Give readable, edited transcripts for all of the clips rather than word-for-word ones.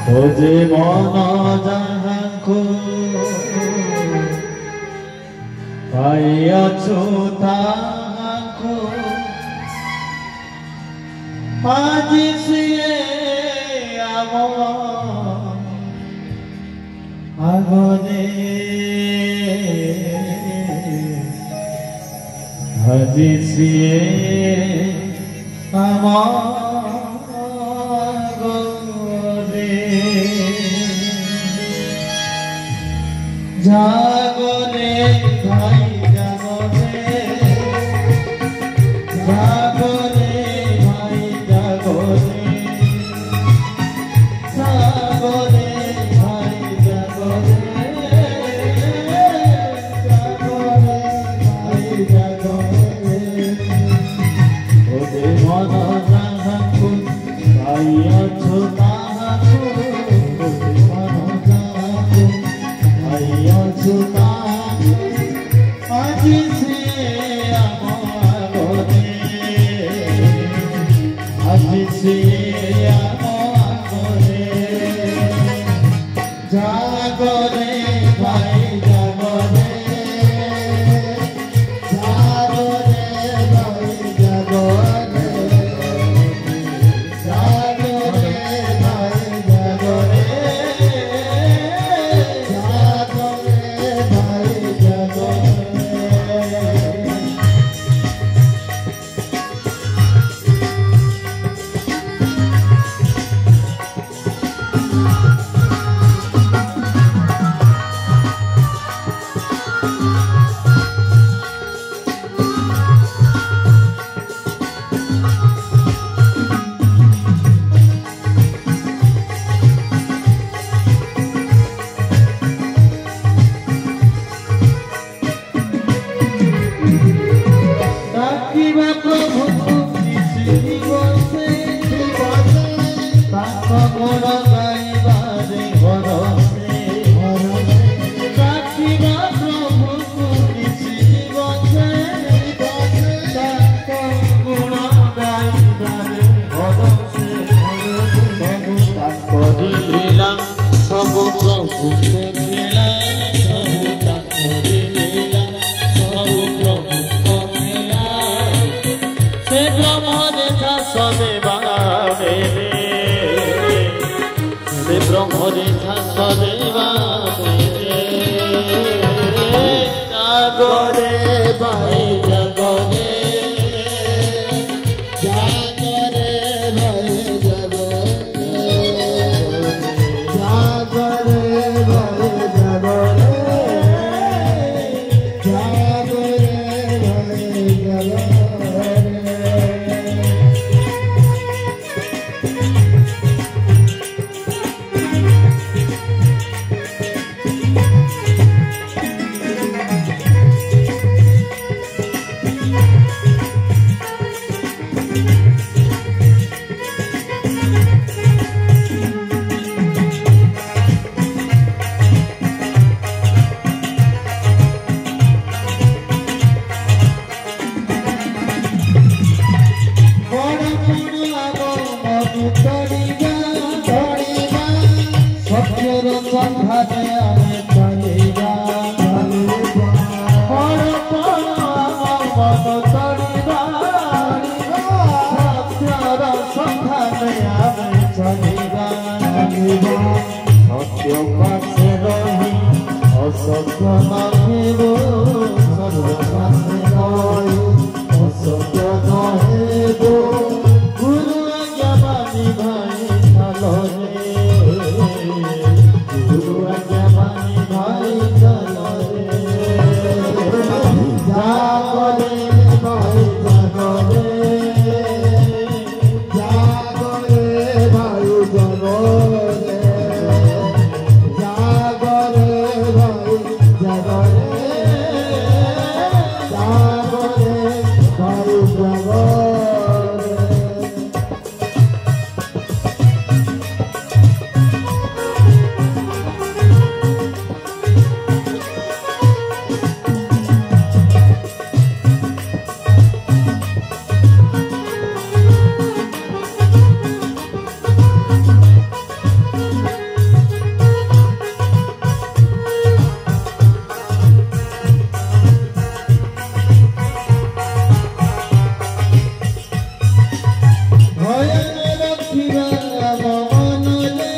खोजे मन जहाँको पाइअछु ताको আজি সিয়ে আমার আগনে আজি সিয়ে আমার আগনে জাগরে ভাই জাগরে জাগরে ভাই জাগরে জাগরে ভাই জাগরে জাগরে ভাই জাগরে ওরে মন যাহাকু পাইয়াছো তাহাকু ওরে মন যাহাকু পাইয়াছো তাহাকু আজি সে আমার আজি সে আমার জাগরে ভাই জাগরে জাগরে ভাই জাগরে জাগরে ভাই জাগরে জাগরে ভাই জাগরে জাগরে ରଖିବା ମନରେ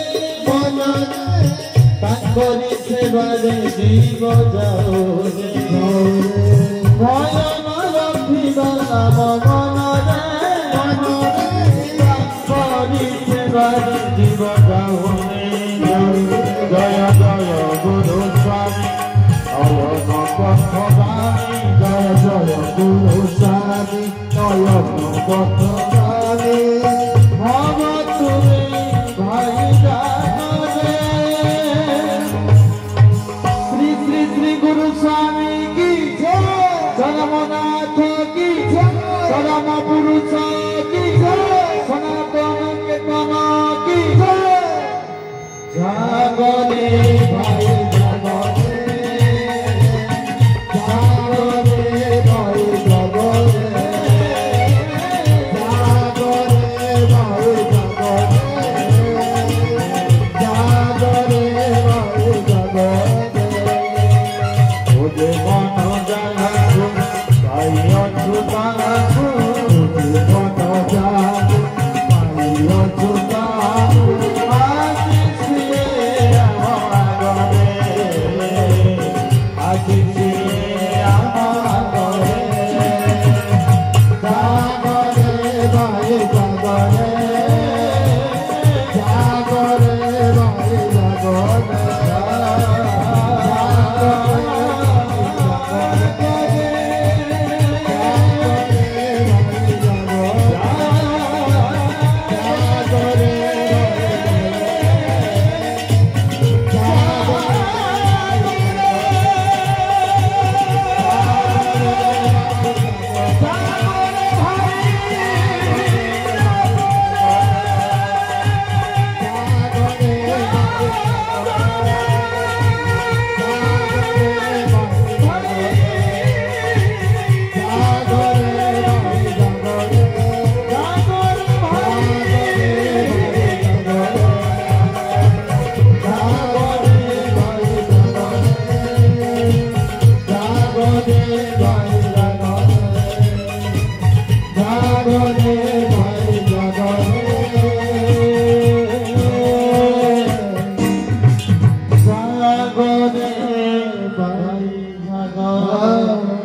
ତାଙ୍କରି ସେବାରେ ଜୀବ ଯାଉ ଭୟ ନ ରଖିବା ମନରେ ତାଙ୍କରି ସେବାରେ ଜୀବ ଯାଉ ଜୟ ଜୟ ଗୁରୁ ସ୍ୱାମୀ ଅୟନ ପଥଗାମୀ ଜୟ ଜୟ ଗୁରୁ ସ୍ୱାମୀ ଅୟନ ପଥଗାମୀ ଭବ ତୁମେ ଭାଇ ଜାନରେ শ্রী শ্রী শ্রী গুরু স্বামী কি জগন্নাথ কি পরম পুরুষ কি সনাতন কেতন কি জাগরে ভাই জাগরে জাগরে ভাই জাগরে জাগরে ভাই জাগরে জাগরে ভাই জাগরে ওরে মন জাগো ভাই অচ্যুতাগো ওরে মন জাগো ভাই অচ্যুতাগো Bye.